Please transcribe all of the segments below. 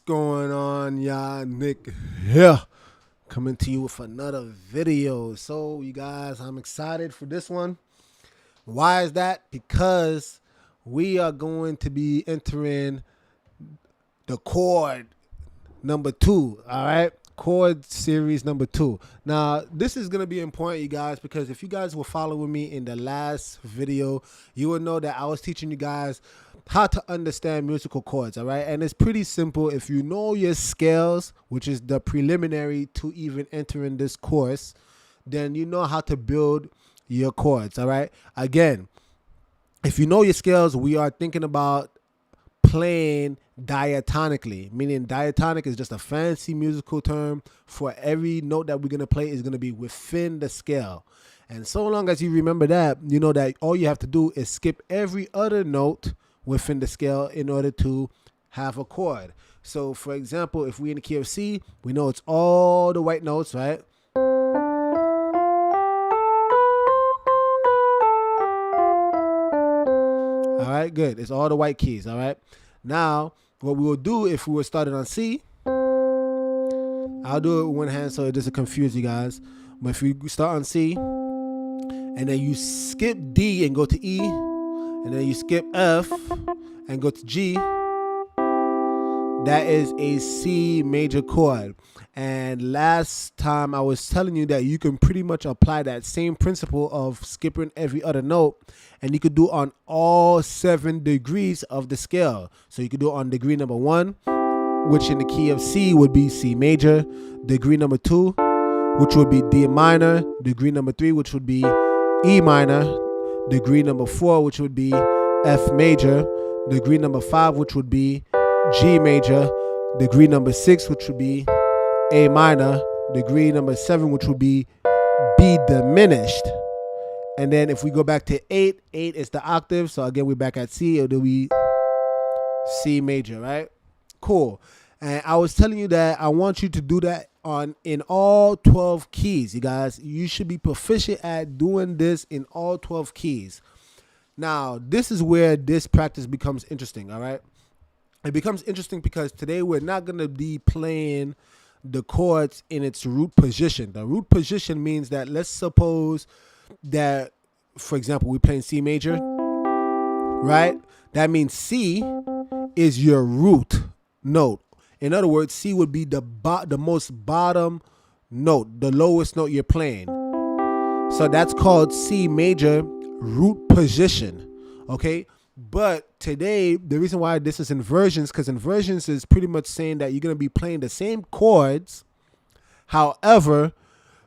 Going on, y'all? Nick here, coming to you with another video. So, you guys, I'm excited for this one. Why is that? Because we are going to be entering the chord number 2. All right, chord series number 2. Now, this is going to be important, you guys, because if you guys were following me in the last video, you would know that I was teaching you guys how to understand musical chords. All right, and it's pretty simple. If you know your scales, which is the preliminary to even entering this course, then you know how to build your chords. All right, again, if you know your scales, we are thinking about playing diatonically, meaning diatonic is just a fancy musical term for every note that we're going to play is going to be within the scale. And so long as you remember that, you know that all you have to do is skip every other note within the scale in order to have a chord. So for example, if we're in the key of C, we know it's all the white notes, right? All right, good. It's all the white keys. All right. Now, what we will do if we were started on C, I'll do it with one hand so it doesn't confuse you guys. But if we start on C, and then you skip D and go to E, and then you skip F and go to G, that is a C major chord. And last time I was telling you that you can pretty much apply that same principle of skipping every other note, and you could do on all 7 degrees of the scale. So you could do it on degree number 1, which in the key of C would be C major, degree number 2, which would be D minor, degree number 3, which would be E minor, degree number 4, which would be F major, degree number 5, which would be G major, degree number 6, which would be A minor, degree number 7, which would be B diminished. And then if we go back to 8 is the octave. So again, we're back at C, it'll be C major, right? Cool. And I was telling you that I want you to do that in all 12 keys, you guys. You should be proficient at doing this in all 12 keys. Now, this is where this practice becomes interesting, all right? It becomes interesting because today we're not going to be playing the chords in its root position. The root position means that, let's suppose that, for example, we're playing C major, right? That means C is your root note. In other words, C would be the most bottom note, the lowest note you're playing. So that's called C major root position, okay? But today, the reason why this is inversions, because inversions is pretty much saying that you're going to be playing the same chords. However,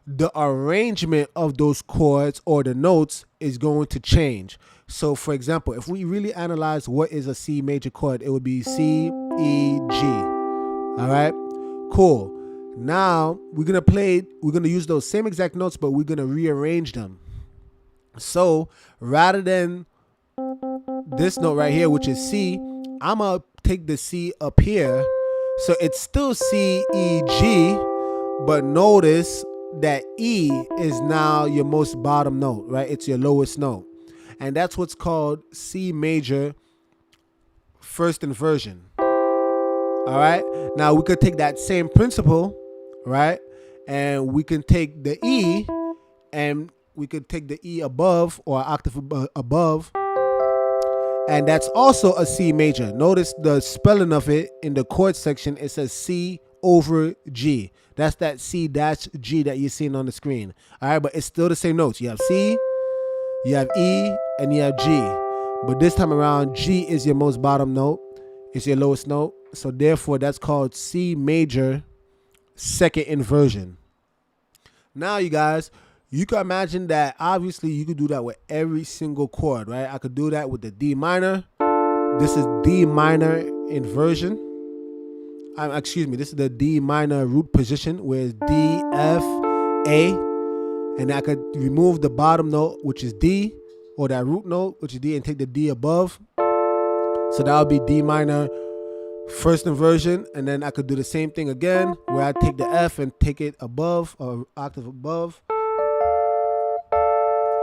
the arrangement of those chords or the notes is going to change. So, for example, if we really analyze what is a C major chord, it would be C, E, G. All right, cool. Now, we're going to use those same exact notes, but we're going to rearrange them. So, rather than this note right here, which is C, I'm going to take the C up here. So it's still C, E, G, but notice that E is now your most bottom note, right? It's your lowest note. And that's what's called C major first inversion. All right. Now we could take that same principle, right? And we can take the E and we could take the E above or octave above. And that's also a C major. Notice the spelling of it in the chord section. It says C over G. That's that C dash G that you're seeing on the screen. All right, but it's still the same notes. You have C, you have E, and you have G. But this time around, G is your most bottom note. It's your lowest note. So therefore, that's called C major second inversion. Now, you guys, you can imagine that obviously you could do that with every single chord, right? I could do that with the D minor. This is D minor inversion. Excuse me, this is the D minor root position where it's D, F, A. And I could remove the bottom note, which is D, or that root note, which is D, and take the D above. So that would be D minor first inversion. And then I could do the same thing again, where I take the F and take it above, or octave above.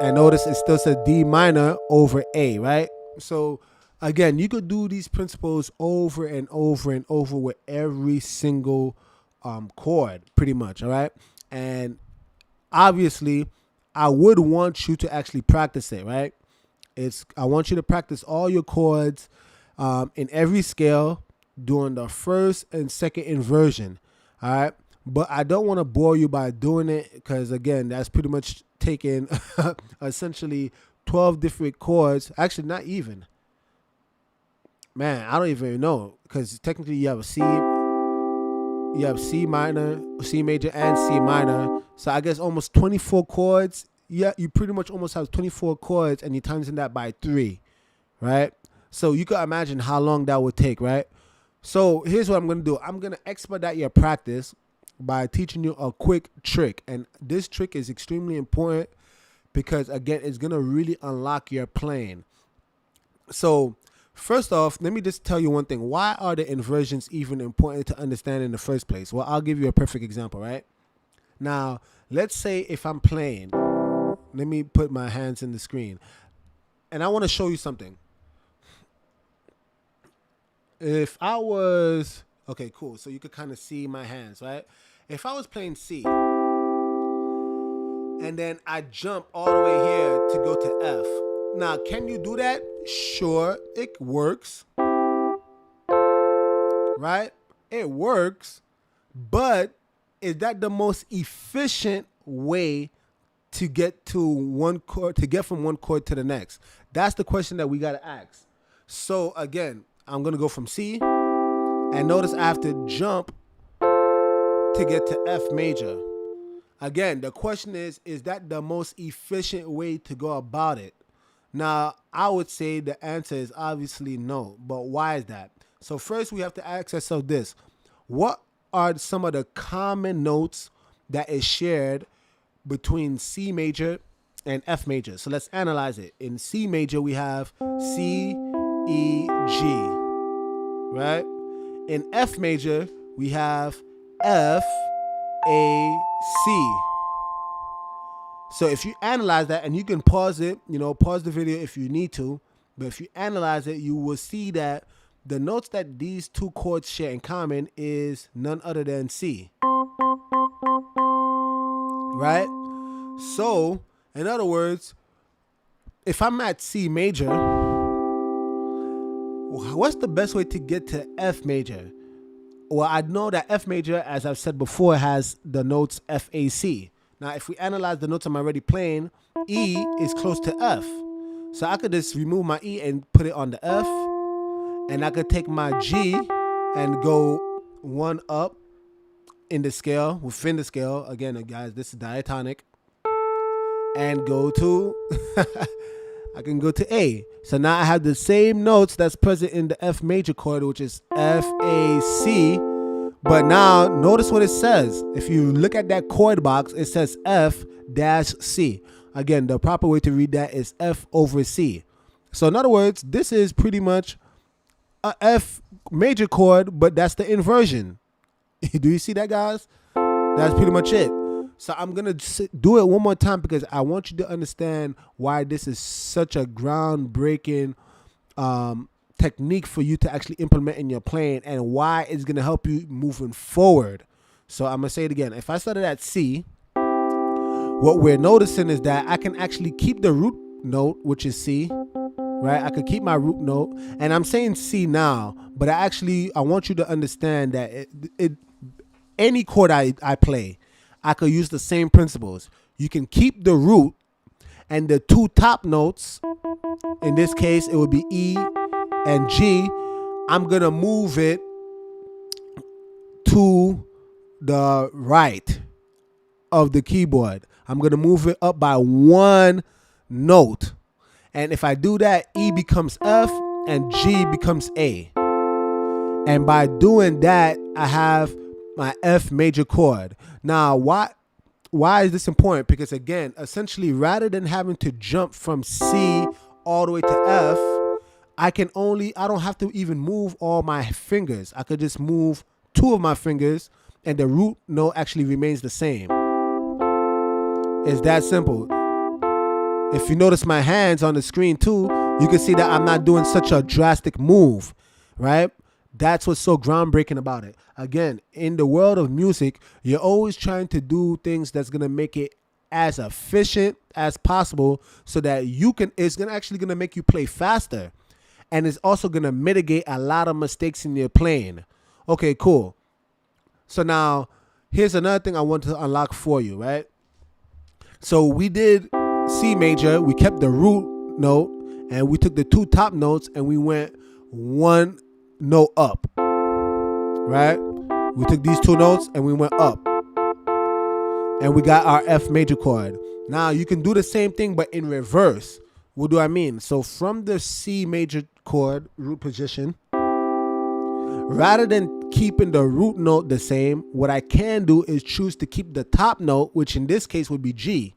And notice it still says D minor over A, right? So Again, you could do these principles over and over and over with every single chord, pretty much. All right. And obviously, I would want you to actually practice it, right? I want you to practice all your chords in every scale during the first and second inversion. All right. But I don't want to bore you by doing it because, again, that's pretty much taking essentially 12 different chords. Actually, not even. Man, I don't even know because technically you have C minor, C major, and C minor. So I guess almost 24 chords. Yeah, you pretty much almost have 24 chords, and you times that by 3, right? So you can imagine how long that would take, right? So here's what I'm going to do. I'm going to expedite your practice by teaching you a quick trick. And this trick is extremely important because, again, it's going to really unlock your playing. So first off, let me just tell you one thing. Why are the inversions even important to understand in the first place? Well, I'll give you a perfect example, right? Now, let's say if I'm playing, let me put my hands in the screen, and I want to show you something. If I was, okay, cool. So you could kind of see my hands, right? If I was playing C, and then I jump all the way here to go to F. Now, can you do that? Sure, it works, right? It works, but is that the most efficient way to get to one chord, to get from one chord to the next? That's the question that we got to ask. So again, I'm going to go from C, and notice I have to jump to get to F major. Again, the question is that the most efficient way to go about it? Now, I would say the answer is obviously no, but why is that? So first we have to ask ourselves this. What are some of the common notes that is shared between C major and F major? So let's analyze it. In C major, we have C, E, G, right? In F major, we have F, A, C. So if you analyze that, and you can pause it, pause the video if you need to, but if you analyze it, you will see that the notes that these two chords share in common is none other than C. Right? So, in other words, if I'm at C major, what's the best way to get to F major? Well, I know that F major, as I've said before, has the notes F, A, C. Now, if we analyze the notes I'm already playing, E is close to F. So I could just remove my E and put it on the F. And I could take my G and go one up in the scale, within the scale. Again, guys, this is diatonic. And go to, I can go to A. So now I have the same notes that's present in the F major chord, which is F, A, C. But now notice what it says. If you look at that chord box, it says F dash C. Again, the proper way to read that is F over C. So in other words, this is pretty much a F major chord, but that's the inversion. Do you see that, guys? That's pretty much it. So I'm going to do it one more time because I want you to understand why this is such a groundbreaking technique for you to actually implement in your playing, and why it's going to help you moving forward. So I'm going to say it again. If I started at C, what we're noticing is that I can actually keep the root note, which is C, right? I could keep my root note, and I'm saying C now, but I want you to understand that any chord I play, I could use the same principles. You can keep the root, and the two top notes, in this case, it would be E and G. I'm going to move it to the right of the keyboard. I'm going to move it up by one note. And if I do that, E becomes F and G becomes A. And by doing that, I have my F major chord. Now, why is this important? Because again, essentially, rather than having to jump from C all the way to F, I don't have to even move all my fingers. I could just move two of my fingers and the root note actually remains the same. It's that simple. If you notice my hands on the screen too, You can see that I'm not doing such a drastic move, right? That's what's so groundbreaking about it. Again, in the world of music, you're always trying to do things that's going to make it as efficient as possible so that actually going to make you play faster. And it's also going to mitigate a lot of mistakes in your playing. Okay, cool. So now here's another thing I want to unlock for you, right? So we did C major, we kept the root note, and we took the two top notes and we went one note up, right? We took these two notes and we went up. And we got our F major chord. Now you can do the same thing but in reverse. What do I mean? So from the C major chord root position, rather than keeping the root note the same, what I can do is choose to keep the top note, which in this case would be G.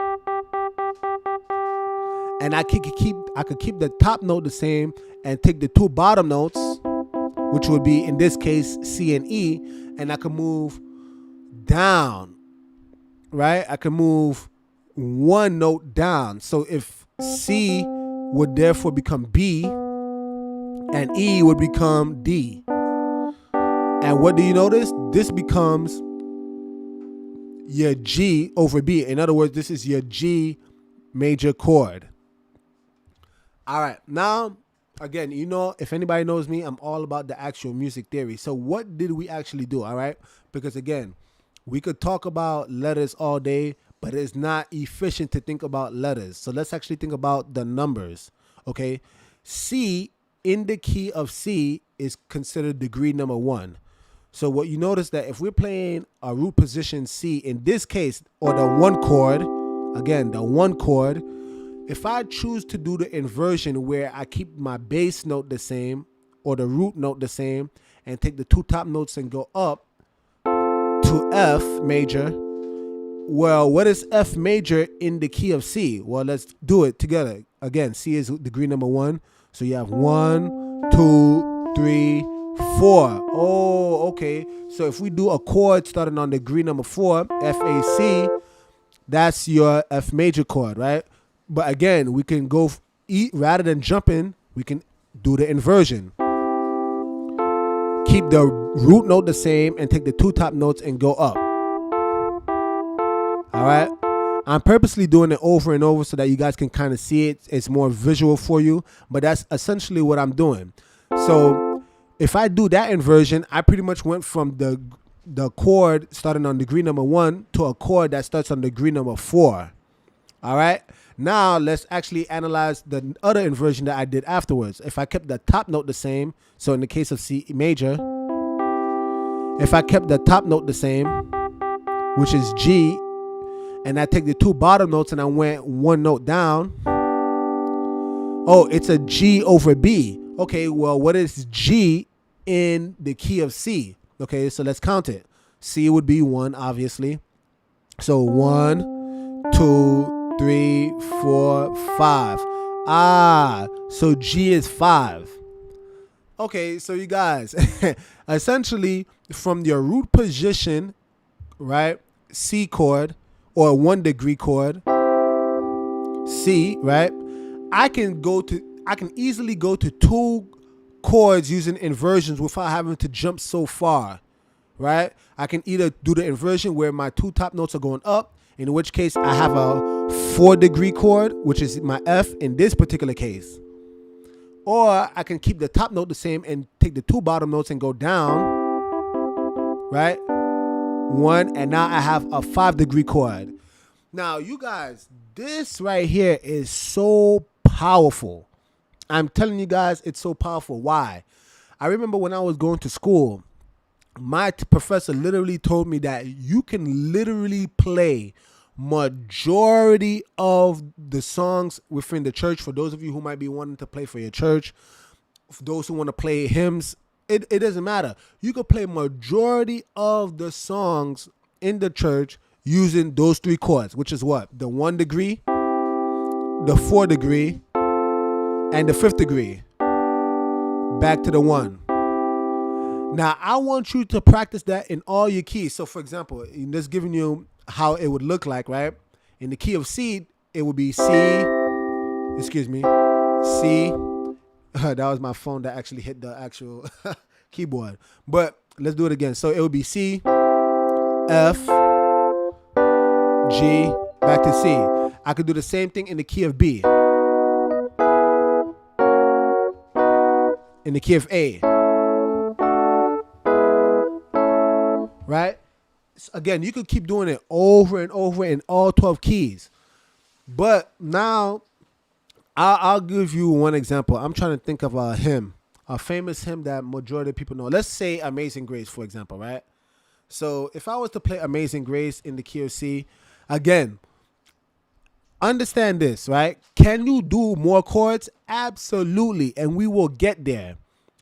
And I could keep the top note the same and take the two bottom notes, which would be in this case C and E, and I can move down, right? I can move one note down. So if C would therefore become B and E would become D. And what do you notice? This becomes your G over B. In other words, this is your G major chord. All right. Now, again, you know, if anybody knows me, I'm all about the actual music theory. So what did we actually do? All right. Because again, we could talk about letters all day, but it's not efficient to think about letters. So let's actually think about the numbers. Okay. C in the key of C is considered degree number 1. So what you notice that if we're playing a root position C in this case, or the 1 chord, again, the 1 chord, if I choose to do the inversion where I keep my bass note the same or the root note the same and take the two top notes and go up to F major, well, what is F major in the key of C? Well, let's do it together. Again, C is degree number 1. So you have 1, 2, 3, 4. Oh, okay. So if we do a chord starting on degree number 4, F, A, C, that's your F major chord, right? But again, we can go rather than jumping, we can do the inversion. Keep the root note the same and take the two top notes and go up. All right. I'm purposely doing it over and over so that you guys can kind of see it. It's more visual for you, but that's essentially what I'm doing. So if I do that inversion, I pretty much went from the chord starting on degree number 1 to a chord that starts on degree number 4. All right. Now let's actually analyze the other inversion that I did afterwards. If I kept the top note the same, so in the case of C major, if I kept the top note the same, which is G, and I take the two bottom notes and I went one note down, oh, it's a G over B. Okay, well, what is G in the key of C? Okay, so let's count it. C would be 1, obviously. So 1, 2, 3, 4, 5. Ah, so G is 5. Okay, so you guys, essentially from your root position, right, C chord, or 1 degree chord, C, right, I can easily go to 2 chords using inversions without having to jump so far, right? I can either do the inversion where my two top notes are going up, in which case I have a 4 degree chord, which is my F in this particular case. Or I can keep the top note the same and take the two bottom notes and go down, right? 1, and now I have a 5 degree chord. Now, you guys, this right here is so powerful. I'm telling you guys, it's so powerful. Why? I remember when I was going to school, my professor literally told me that you can literally play majority of the songs within the church. For those of you who might be wanting to play for your church, for those who want to play hymns, it doesn't matter. You could play majority of the songs in the church using those 3 chords, which is what? The 1 degree, the 4 degree, and the 5th degree. Back to the 1. Now, I want you to practice that in all your keys. So, for example, in just giving you how it would look like, right? In the key of C, it would be C, C, That was my phone that actually hit the actual keyboard. But let's do it again. So it would be C, F, G, back to C. I could do the same thing in the key of B, in the key of A, right? So again, you could keep doing it over and over in all 12 keys. But now I'll give you one example. I'm trying to think of a hymn, a famous hymn that majority of people know. Let's say Amazing Grace, for example, right? So if I was to play Amazing Grace in the key of C, again, understand this, right? Can you do more chords? Absolutely, and we will get there.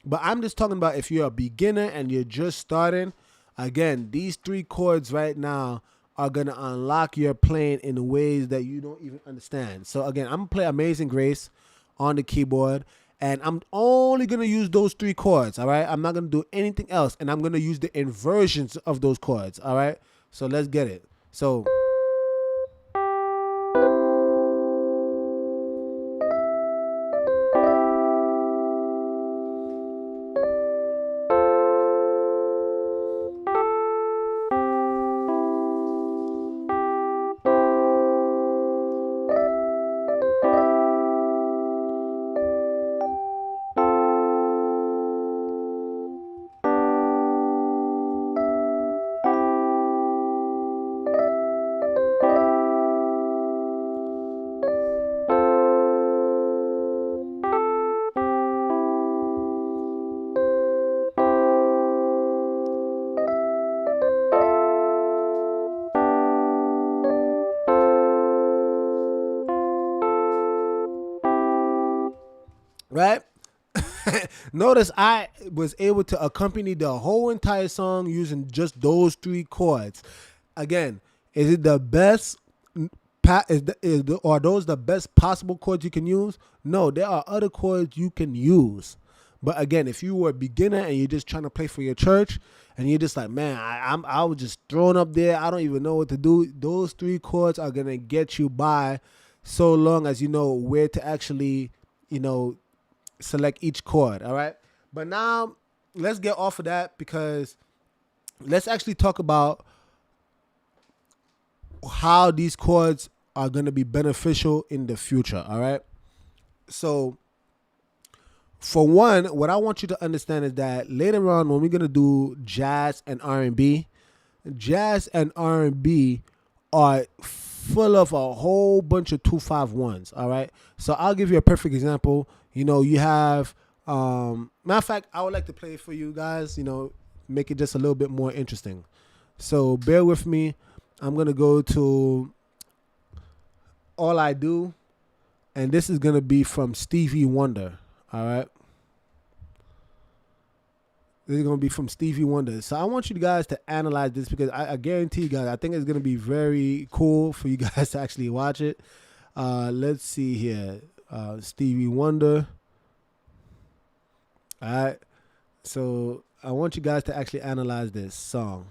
But I'm just talking about if you're a beginner and you're just starting, again, these 3 chords right now are going to unlock your playing in ways that you don't even understand. So again, I'm going to play Amazing Grace on the keyboard, and I'm only going to use those 3 chords, all right? I'm not going to do anything else, and I'm going to use the inversions of those chords, all right? So let's get it. So right? Notice I was able to accompany the whole entire song using just those 3 chords. Again, is it the best? Are those the best possible chords you can use? No, there are other chords you can use. But again, if you were a beginner and you're just trying to play for your church, and you're just like, man, I was just thrown up there. I don't even know what to do. Those 3 chords are gonna get you by, so long as you know where to actually, select each chord. All right. But now let's get off of that, because let's actually talk about how these chords are going to be beneficial in the future. All right. So for one, what I want you to understand is that later on, when we're going to do jazz and R&B, jazz and R&B are full of a whole bunch of 2-5-1s. All right. So I'll give you a perfect example. You have, matter of fact, I would like to play it for you guys, make it just a little bit more interesting. So bear with me. I'm going to go to All I Do, and this is going to be from Stevie Wonder. All right. This is going to be from Stevie Wonder. So I want you guys to analyze this, because I guarantee you guys, I think it's going to be very cool for you guys to actually watch it. Let's see here. Stevie Wonder. All right. So I want you guys to actually analyze this song.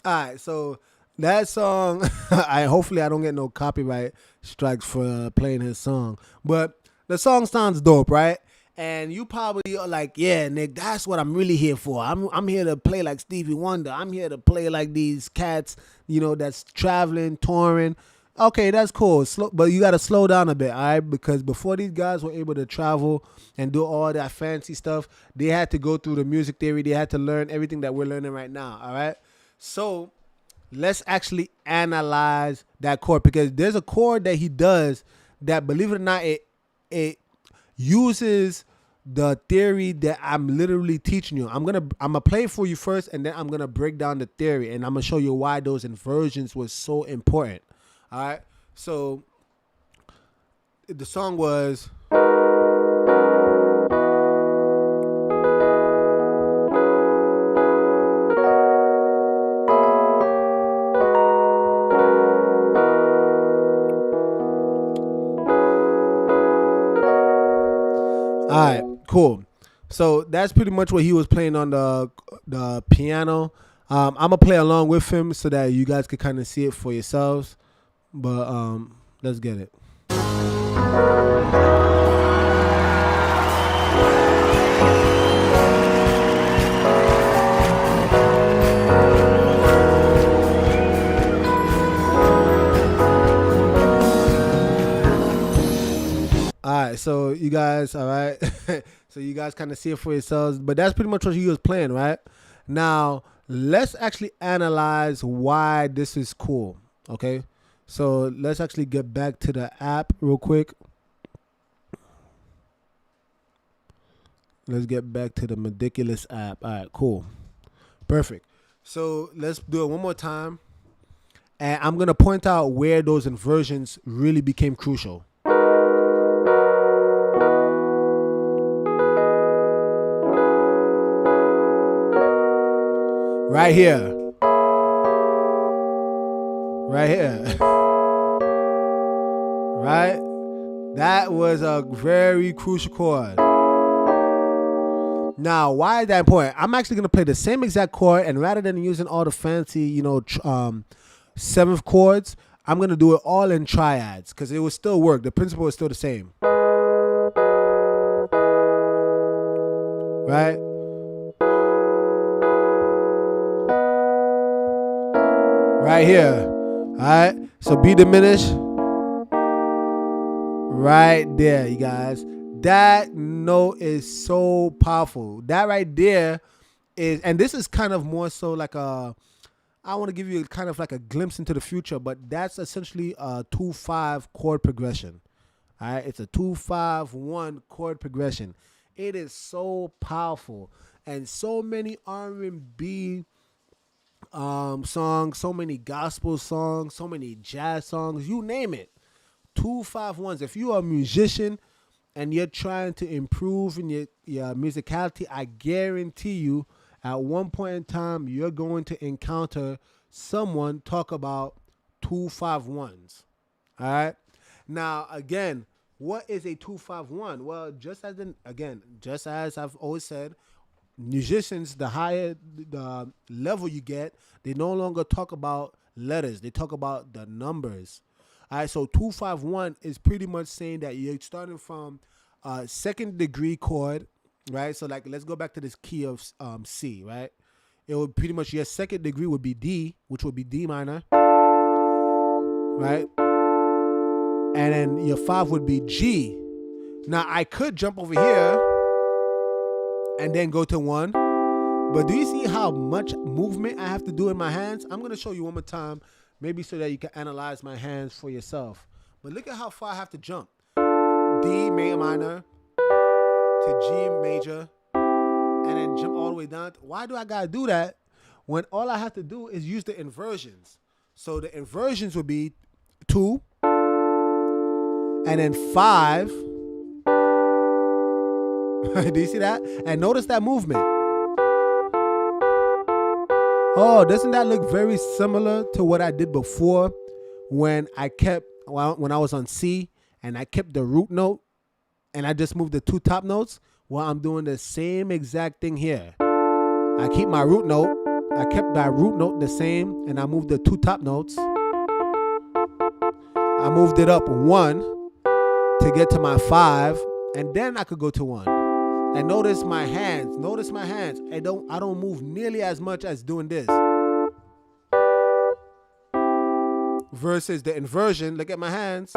All right, so that song, hopefully I don't get no copyright strikes for playing his song, but the song sounds dope, right? And you probably are like, yeah, Nick, that's what I'm really here for. I'm here to play like Stevie Wonder. I'm here to play like these cats, that's traveling, touring. Okay, that's cool. But you got to slow down a bit, all right? Because before these guys were able to travel and do all that fancy stuff, they had to go through the music theory. They had to learn everything that we're learning right now, all right? So let's actually analyze that chord, because there's a chord that he does that, believe it or not, it uses the theory that I'm literally teaching you. I'm gonna play it for you first, and then I'm gonna break down the theory, and I'm gonna show you why those inversions was so important. All right. So the song was. All right, cool. So that's pretty much what he was playing on the piano. I'm gonna play along with him so that you guys can kind of see it for yourselves. But let's get it. All right, so you guys, all right, so you guys kind of see it for yourselves. But that's pretty much what he was playing, right? Now let's actually analyze why this is cool. Okay, so let's actually get back to the app real quick. Let's get back to the Ridiculous app. All right, cool. Perfect. So let's do it one more time. And I'm going to point out where those inversions really became crucial. Right here. Right here. Right? That was a very crucial chord. Now, why is that important? I'm actually going to play the same exact chord, and rather than using all the fancy, seventh chords, I'm going to do it all in triads because it will still work. The principle is still the same. Right? Right here. All right? So be diminished. Right there, you guys. That note is so powerful. That right there is, and this is kind of more so like I want to give you kind of like a glimpse into the future, but that's essentially a 2-5 chord progression. All right, it's a 2-5-1 chord progression. It is so powerful, and so many R&B songs, so many gospel songs, so many jazz songs, you name it. 2-5-1s. If you are a musician and you're trying to improve in your musicality, I guarantee you at one point in time, you're going to encounter someone talk about 2-5-1s. All right. Now, again, what is a 2-5-1? Well, just as I've always said, musicians, the higher the level you get, they no longer talk about letters. They talk about the numbers. All right, so 2-5-1 is pretty much saying that you're starting from a second degree chord, right? So like, let's go back to this key of C, right? It would pretty much, your second degree would be D, which would be D minor, right? And then your 5 would be G. Now I could jump over here and then go to 1, but do you see how much movement I have to do in my hands? I'm going to show you one more time, maybe so that you can analyze my hands for yourself. But look at how far I have to jump. D minor to G major, and then jump all the way down. Why do I got to do that when all I have to do is use the inversions? So the inversions would be 2, and then 5. Do you see that? And notice that movement. Oh, doesn't that look very similar to what I did before when I was on C and I kept the root note and I just moved the 2 top notes? Well, I'm doing the same exact thing here. I keep my root note. I kept my root note the same and I moved the 2 top notes. I moved it up 1 to get to my 5, and then I could go to 1. And notice my hands. Notice my hands. I don't move nearly as much as doing this. Versus the inversion. Look at my hands.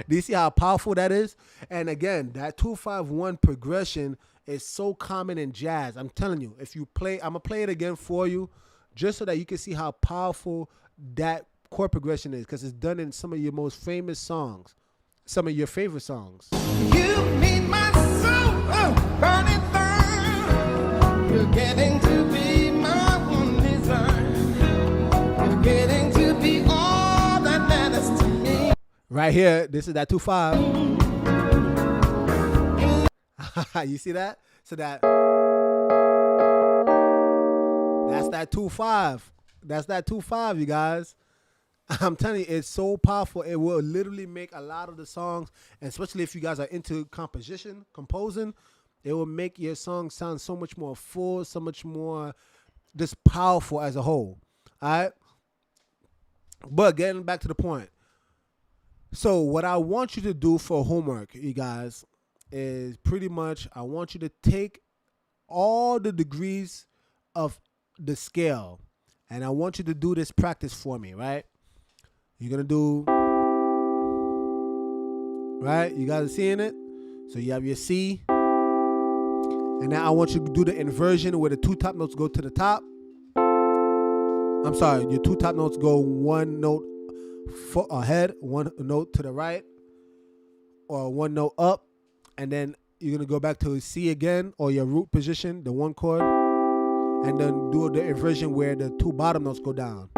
Do you see how powerful that is? And again, that 2-5-1 progression is so common in jazz. I'm telling you, if you play, I'm gonna play it again for you, just so that you can see how powerful that chord progression is, because it's done in some of your most famous songs. Some of your favorite songs. You mean my soul, burning burn. You're getting to be my one desire. You're getting to be all that matters to me. Right here, this is that 2/5. You see that? So that's that 2/5. That's that 2/5, you guys. I'm telling you, it's so powerful. It will literally make a lot of the songs, and especially if you guys are into composing, it will make your song sound so much more full, so much more just powerful as a whole. All right. But getting back to the point. So what I want you to do for homework, you guys, is pretty much I want you to take all the degrees of the scale, and I want you to do this practice for me, right? You're gonna do, right? You guys are seeing it? So you have your C, and now I want you to do the inversion where the two top notes go to the top. I'm sorry, your two top notes go one note ahead, one note to the right, or one note up, and then you're gonna go back to C again, or your root position, the one chord, and then do the inversion where the two bottom notes go down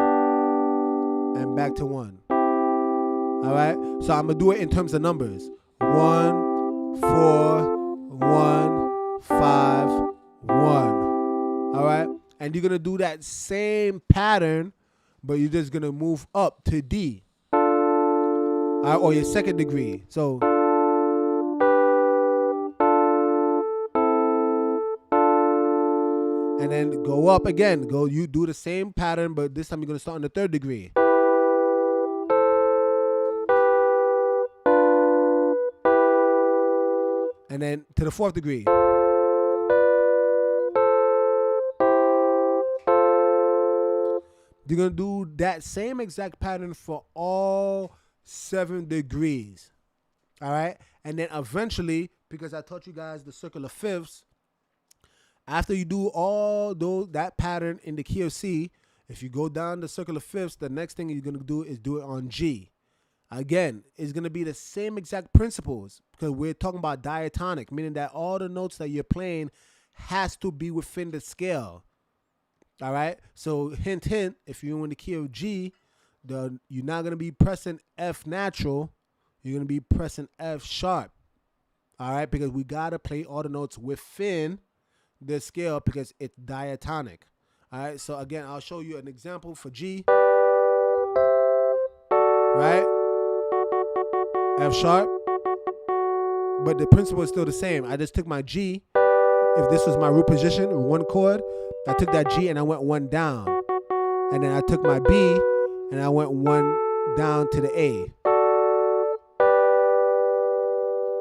and back to one. All right, so I'm gonna do it in terms of numbers: 1, 4, 1, 5, 1. All right, and you're gonna do that same pattern, but you're just gonna move up to D, all right, or your second degree. So and then go up again. You do the same pattern, but this time you're gonna start on the third degree. And then to the fourth degree. You're gonna do that same exact pattern for all 7 degrees. All right, and then eventually, because I taught you guys the circle of fifths, after you do all that pattern in the key of C, if you go down the circle of fifths, the next thing you're gonna do is do it on G. Again, it's gonna be the same exact principles because we're talking about diatonic, meaning that all the notes that you're playing has to be within the scale. All right. So hint, hint. If you're in the key of G, you're not gonna be pressing F natural. You're gonna be pressing F sharp. All right, because we gotta play all the notes within the scale because it's diatonic. All right. So again, I'll show you an example for G. Right. F sharp. But the principle is still the same. I just took my G. If this was my root position, one chord, I took that G and I went one down. And then I took my B and I went one down to the A.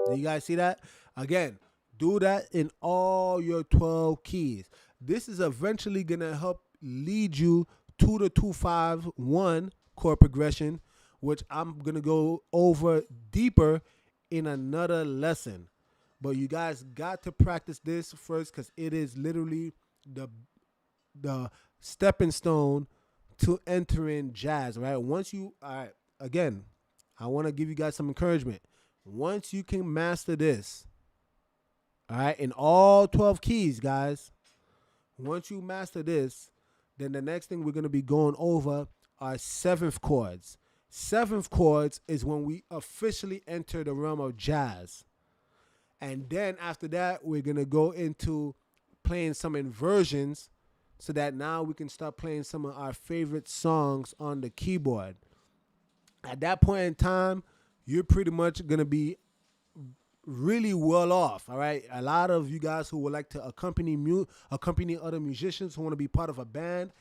Do you guys see that? Again, do that in all your 12 keys. This is eventually going to help lead you to the 2-5-1 chord progression, which I'm going to go over deeper in another lesson. But you guys got to practice this first because it is literally the stepping stone to entering jazz, right? All right, again, I want to give you guys some encouragement. Once you can master this, all right, in all 12 keys, guys, once you master this, then the next thing we're going to be going over are 7th chords. 7th chords is when we officially enter the realm of jazz. And then after that, we're going to go into playing some inversions so that now we can start playing some of our favorite songs on the keyboard. At that point in time, you're pretty much going to be really well off, all right? A lot of you guys who would like to accompany other musicians who want to be part of a band,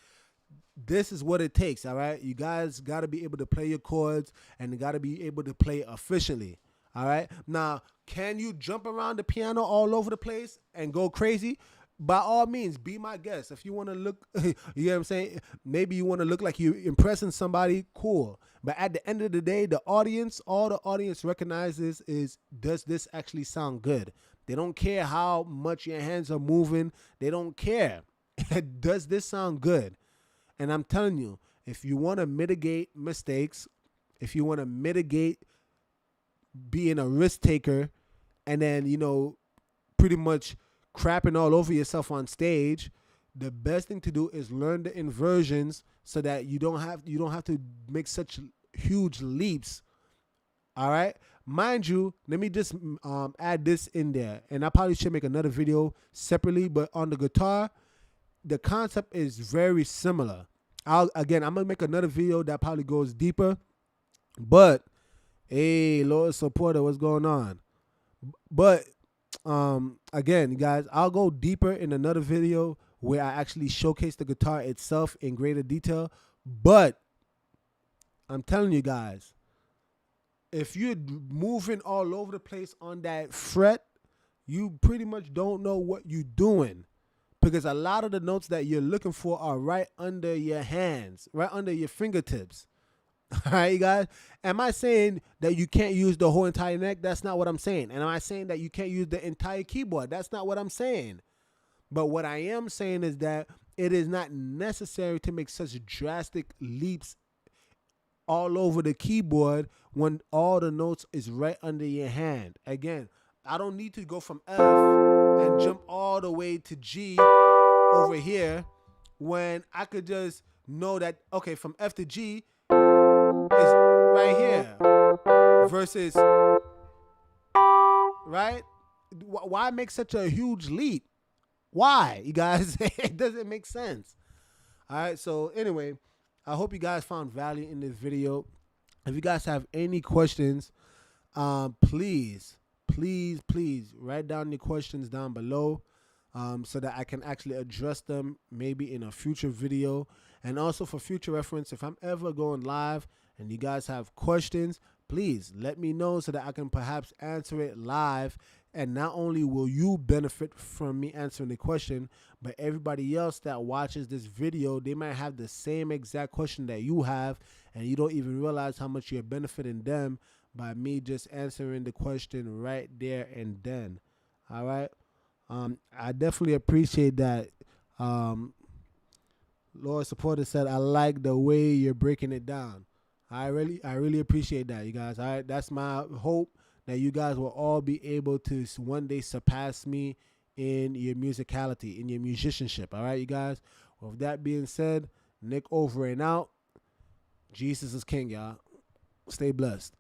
this is what it takes, all right? You guys got to be able to play your chords and you got to be able to play efficiently, all right? Now, can you jump around the piano all over the place and go crazy? By all means, be my guest. If you want to look, you know what I'm saying? Maybe you want to look like you're impressing somebody, cool. But at the end of the day, all the audience recognizes is, does this actually sound good? They don't care how much your hands are moving. They don't care. Does this sound good? And I'm telling you, if you want to mitigate mistakes, if you want to mitigate being a risk taker, and then, pretty much crapping all over yourself on stage, the best thing to do is learn the inversions so that you don't have to make such huge leaps, All right. Mind you, let me just add this in there. And I probably should make another video separately, but on the guitar, the concept is very similar. I'm gonna make another video that probably goes deeper. But hey, Lord supporter, what's going on? But again, guys, I'll go deeper in another video where I actually showcase the guitar itself in greater detail. But I'm telling you guys, if you're moving all over the place on that fret, you pretty much don't know what you're doing, because a lot of the notes that you're looking for are right under your hands, right under your fingertips. All right, you guys. Am I saying that you can't use the whole entire neck? That's not what I'm saying. And am I saying that you can't use the entire keyboard? That's not what I'm saying. But what I am saying is that it is not necessary to make such drastic leaps all over the keyboard when all the notes is right under your hand. Again, I don't need to go from F and jump all the way to G over here when I could just know that, okay, from F to G is right here versus, right? Why make such a huge leap? Why, you guys? It doesn't make sense. All right, so anyway, I hope you guys found value in this video. If you guys have any questions, please write down your questions down below, so that I can actually address them maybe in a future video. And also for future reference, if I'm ever going live and you guys have questions, please let me know so that I can perhaps answer it live. And not only will you benefit from me answering the question, but everybody else that watches this video, they might have the same exact question that you have, and you don't even realize how much you're benefiting them by me just answering the question right there and then. All right. I definitely appreciate that. Lord Supporter said, I like the way you're breaking it down. I really appreciate that, you guys. All right. That's my hope, that you guys will all be able to one day surpass me in your musicality, in your musicianship. All right, you guys. With that being said, Nick over and out. Jesus is king, y'all. Stay blessed.